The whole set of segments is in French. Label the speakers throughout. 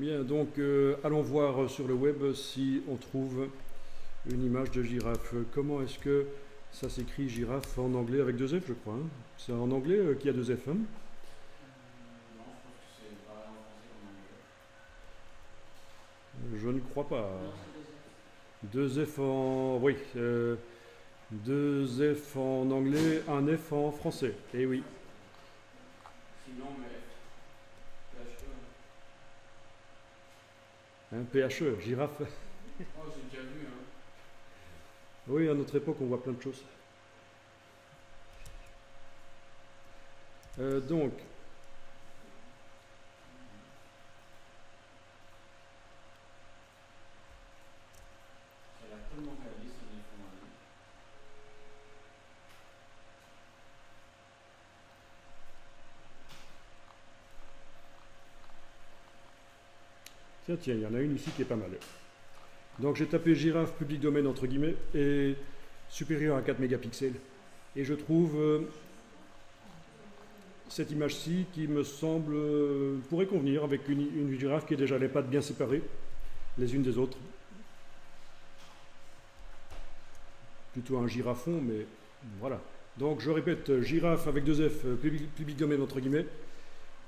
Speaker 1: Bien, donc allons voir sur le web si on trouve une image de girafe. Comment est-ce que ça s'écrit girafe en anglais avec deux F, je crois, hein. C'est en anglais qu'il y a deux F, hein.
Speaker 2: Non, je pense que c'est pareil en français qu'en anglais.
Speaker 1: Je ne crois pas.
Speaker 3: Non, c'est deux F.
Speaker 1: Deux F en... Oui. Deux F en anglais, un F en français. Eh oui.
Speaker 2: Sinon, mais PHE.
Speaker 1: Hein, PHE, girafe.
Speaker 2: Oh, j'ai déjà vu, hein.
Speaker 1: Oui, à notre époque, on voit plein de choses. Donc,
Speaker 2: Ça a l'air tellement réaliste, on est fond.
Speaker 1: tiens, il y en a une ici qui est pas mal. Donc j'ai tapé girafe public domaine entre guillemets et supérieur à 4 mégapixels. Et je trouve cette image-ci qui me semble pourrait convenir avec une girafe qui a déjà les pattes bien séparées les unes des autres. Plutôt un girafon, mais voilà. Donc je répète, girafe avec deux F, public domaine entre guillemets,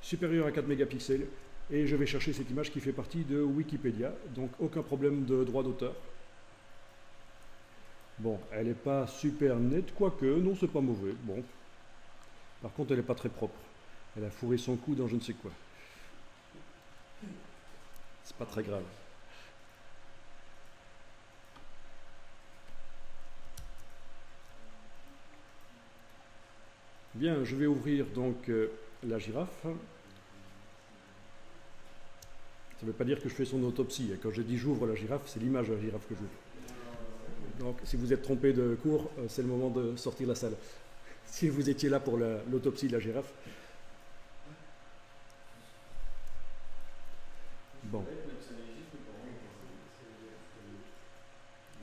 Speaker 1: supérieur à 4 mégapixels. Et je vais chercher cette image qui fait partie de Wikipédia, donc aucun problème de droit d'auteur. Bon, elle n'est pas super nette, quoique, non, c'est pas mauvais. Bon, par contre, elle n'est pas très propre. Elle a fourré son cou dans je ne sais quoi. C'est pas très grave. Bien, je vais ouvrir donc la girafe. Ça ne veut pas dire que je fais son autopsie. Quand je dis j'ouvre la girafe, c'est l'image de la girafe que j'ouvre. Donc si vous êtes trompé de cours, c'est le moment de sortir de la salle. Si vous étiez là pour l'autopsie de la girafe. Bon.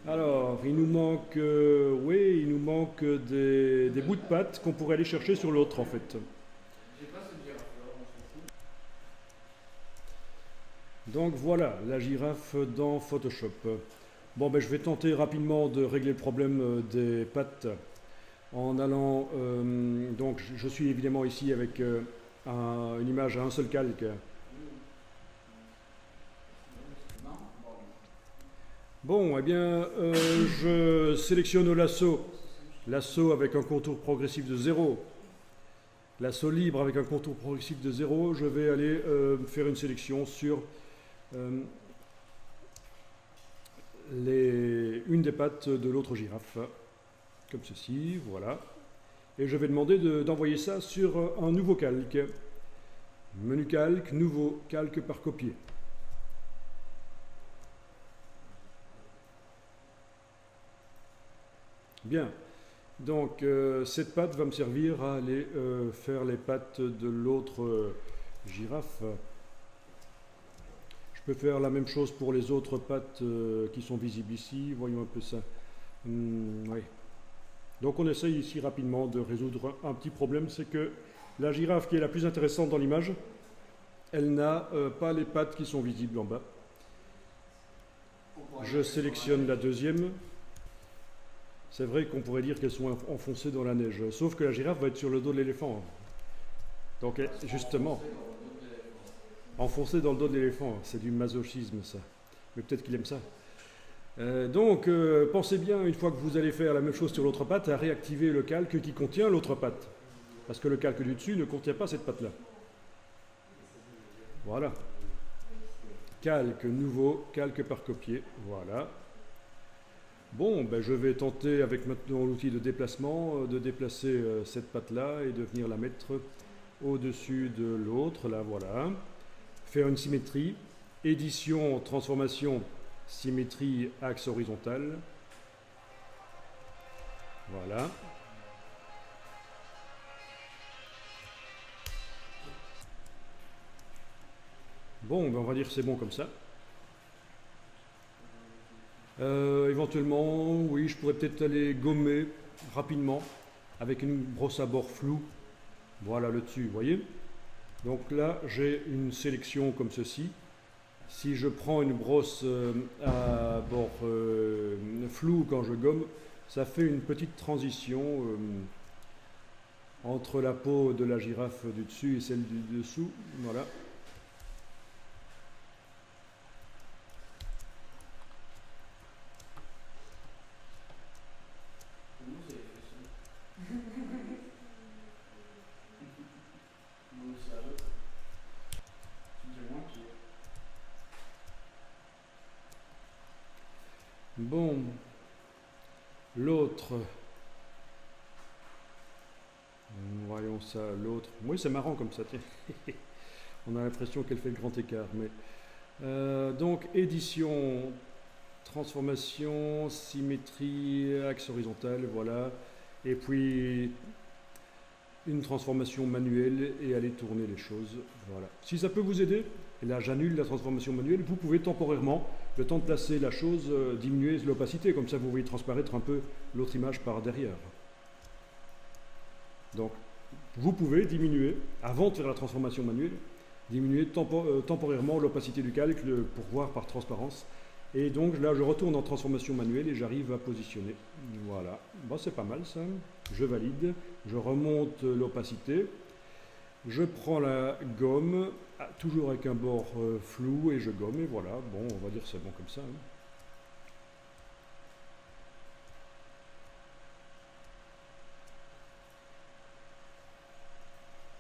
Speaker 1: Alors, il nous manque, oui, il nous manque des bouts de pattes qu'on pourrait aller chercher sur l'autre en fait.
Speaker 2: J'ai pas cette girafe-là, on s'en fout.
Speaker 1: Donc voilà, la girafe dans Photoshop. Bon, ben, je vais tenter rapidement de régler le problème des pattes en allant... donc je suis évidemment ici avec une image à un seul calque.
Speaker 2: Non.
Speaker 1: Bon, eh bien, je sélectionne lasso avec un contour progressif de 0. Lasso libre avec un contour progressif de 0. Je vais aller faire une sélection sur... une des pattes de l'autre girafe, comme ceci, voilà. Et je vais demander d'envoyer ça sur un nouveau calque. Menu calque, nouveau calque par copier. Bien, donc cette patte va me servir à aller faire les pattes de l'autre girafe. Je peux faire la même chose pour les autres pattes qui sont visibles ici. Voyons un peu ça. Oui. Donc on essaye ici rapidement de résoudre un petit problème. C'est que la girafe qui est la plus intéressante dans l'image, elle n'a pas les pattes qui sont visibles en bas. Je sélectionne la deuxième. C'est vrai qu'on pourrait dire qu'elles sont enfoncées dans la neige. Sauf que la girafe va être sur le dos de l'éléphant. Donc justement... Enfoncé dans le dos de l'éléphant, c'est du masochisme ça. Mais peut-être qu'il aime ça. Donc, pensez bien, une fois que vous allez faire la même chose sur l'autre patte, à réactiver le calque qui contient l'autre patte. Parce que le calque du dessus ne contient pas cette patte-là. Voilà. Calque nouveau, calque par copier. Voilà. Bon, ben, je vais tenter avec maintenant l'outil de déplacement, de déplacer cette patte-là et de venir la mettre au-dessus de l'autre. Là, voilà. Faire une symétrie, édition, transformation, symétrie, axe horizontal. Voilà. Bon, ben on va dire que c'est bon comme ça. Éventuellement, oui, je pourrais peut-être aller gommer rapidement avec une brosse à bord floue. Voilà le dessus, vous voyez? Donc là, j'ai une sélection comme ceci. si je prends une brosse à bord flou quand je gomme, ça fait une petite transition entre la peau de la girafe du dessus et celle du dessous. Voilà.
Speaker 2: Comment vous avez fait ça? Non, mais sérieux, quoi. C'est moi qui.
Speaker 1: Bon, l'autre. Voyons ça, l'autre. Oui, c'est marrant comme ça, tiens. On a l'impression qu'elle fait le grand écart. Mais donc, édition, transformation, symétrie, axe horizontal, voilà. Et puis, une transformation manuelle et aller tourner les choses. Voilà. Si ça peut vous aider, et là j'annule la transformation manuelle, vous pouvez temporairement, le temps de placer la chose, diminuer l'opacité. Comme ça, vous voyez transparaître un peu l'autre image par derrière. Donc, vous pouvez diminuer, avant de faire la transformation manuelle, diminuer temporairement l'opacité du calque pour voir par transparence. Et donc là, je retourne en transformation manuelle et j'arrive à positionner. Voilà. Bon, c'est pas mal ça. Je valide. Je remonte l'opacité. Je prends la gomme, toujours avec un bord flou, et je gomme. Et voilà. Bon, on va dire c'est bon comme ça. Hein.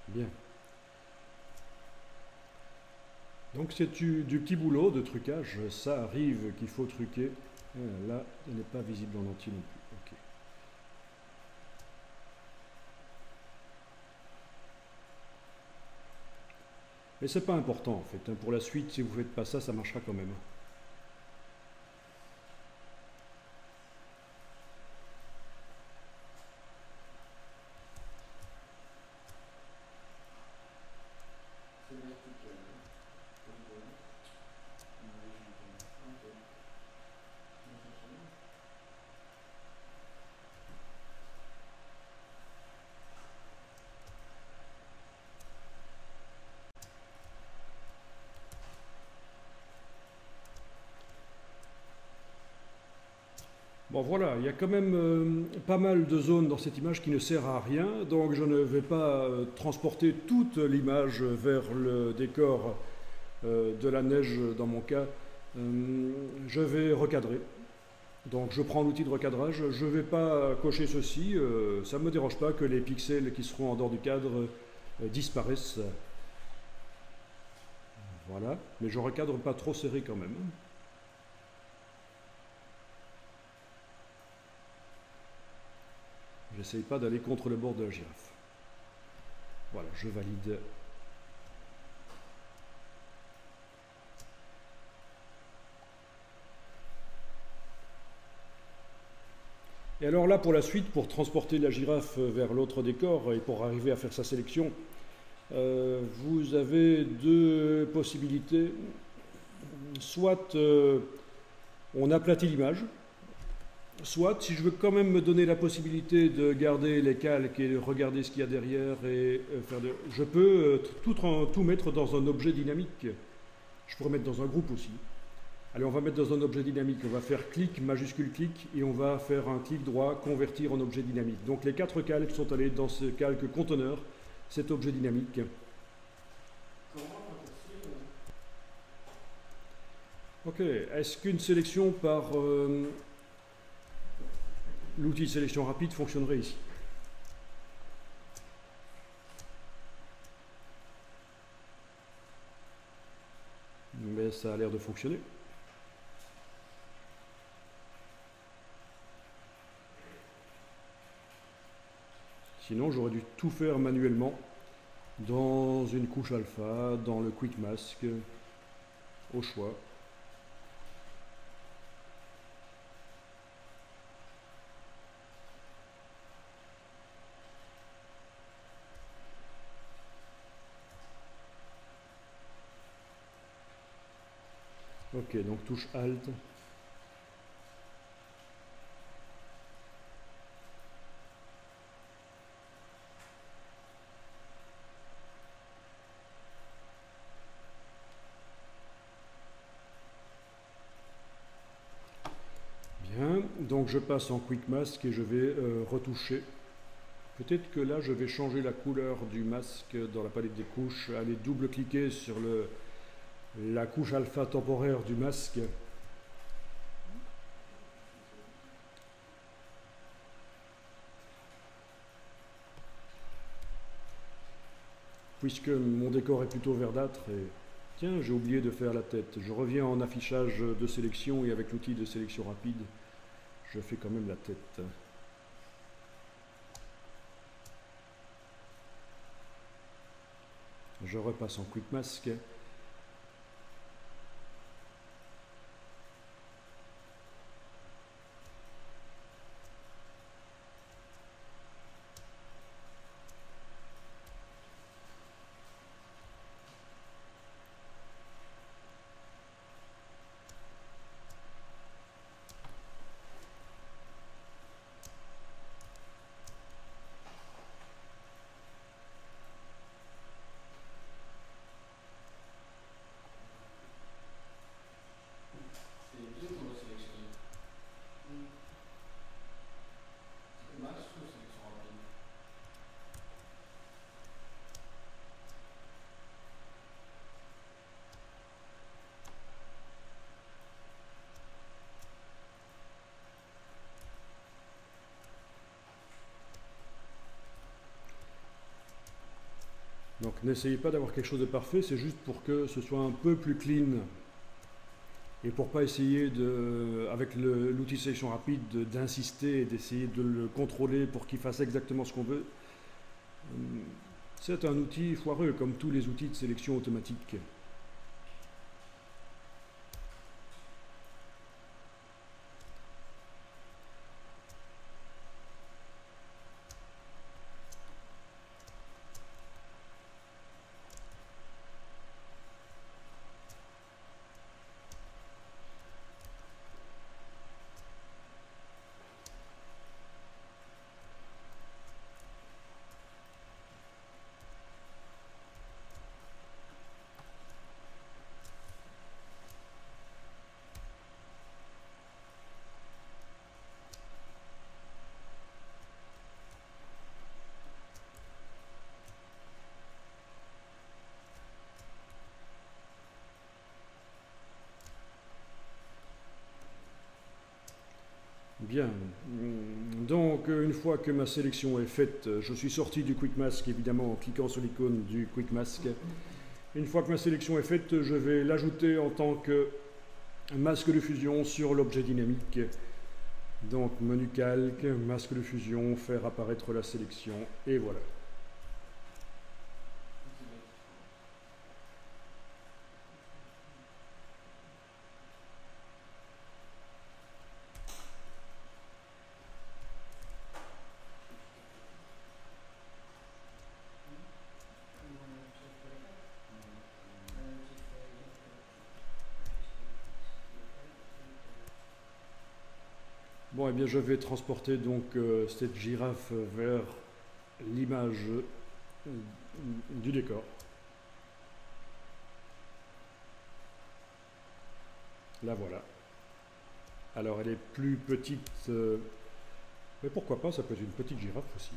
Speaker 1: Bien. Donc c'est du petit boulot de trucage, ça arrive qu'il faut truquer. Là, elle n'est pas visible en entier non plus. Ok. Mais c'est pas important en fait. Hein. Pour la suite, si vous ne faites pas ça, ça marchera quand même.
Speaker 2: C'est vertical. Comme quoi. Ouais, j'entends. Ok. Comment ça se fait?
Speaker 1: Bon voilà, il y a quand même pas mal de zones dans cette image qui ne sert à rien, donc je ne vais pas transporter toute l'image vers le décor de la neige dans mon cas. Je vais recadrer. Donc je prends l'outil de recadrage, je ne vais pas cocher ceci, ça ne me dérange pas que les pixels qui seront en dehors du cadre disparaissent. Voilà, mais je recadre pas trop serré quand même. J'essaye pas d'aller contre le bord de la girafe. Voilà, je valide. Et alors là, pour la suite, pour transporter la girafe vers l'autre décor et pour arriver à faire sa sélection, vous avez deux possibilités. Soit on aplatit l'image, soit si je veux quand même me donner la possibilité de garder les calques et de regarder ce qu'il y a derrière et je peux tout mettre dans un objet dynamique. Je pourrais mettre dans un groupe aussi. Allez, on va mettre dans un objet dynamique, on va faire clic, majuscule clic, et on va faire un clic droit, convertir en objet dynamique. Donc les 4 calques sont allés dans ce calque conteneur, cet objet dynamique.
Speaker 2: Comment on
Speaker 1: Ok, est-ce qu'une sélection par l'outil de sélection rapide fonctionnerait ici? Mais ça a l'air de fonctionner. Sinon, j'aurais dû tout faire manuellement dans une couche alpha, dans le quick mask, au choix. Ok, donc touche Alt. Donc je passe en Quick Mask et je vais retoucher. Peut-être que là je vais changer la couleur du masque dans la palette des couches, aller double-cliquer sur la couche alpha temporaire du masque. Puisque mon décor est plutôt verdâtre et tiens, j'ai oublié de faire la tête. Je reviens en affichage de sélection et avec l'outil de sélection rapide, je fais quand même la tête. Je repasse en Quick Mask.
Speaker 2: C'est bien qu'on va sélectionner. Max ou sélection rapide?
Speaker 1: Donc n'essayez pas d'avoir quelque chose de parfait, c'est juste pour que ce soit un peu plus clean. Et pour pas essayer avec l'outil de sélection rapide d'insister et d'essayer de le contrôler pour qu'il fasse exactement ce qu'on veut. C'est un outil foireux comme tous les outils de sélection automatique. Bien, donc une fois que ma sélection est faite, je suis sorti du Quick Mask évidemment en cliquant sur l'icône du Quick Mask. Une fois que ma sélection est faite, je vais l'ajouter en tant que masque de fusion sur l'objet dynamique. Donc menu calque, masque de fusion, faire apparaître la sélection et voilà. Bon, eh bien, je vais transporter donc cette girafe vers l'image du décor. La voilà. Alors, elle est plus petite, mais pourquoi pas, ça peut être une petite girafe aussi.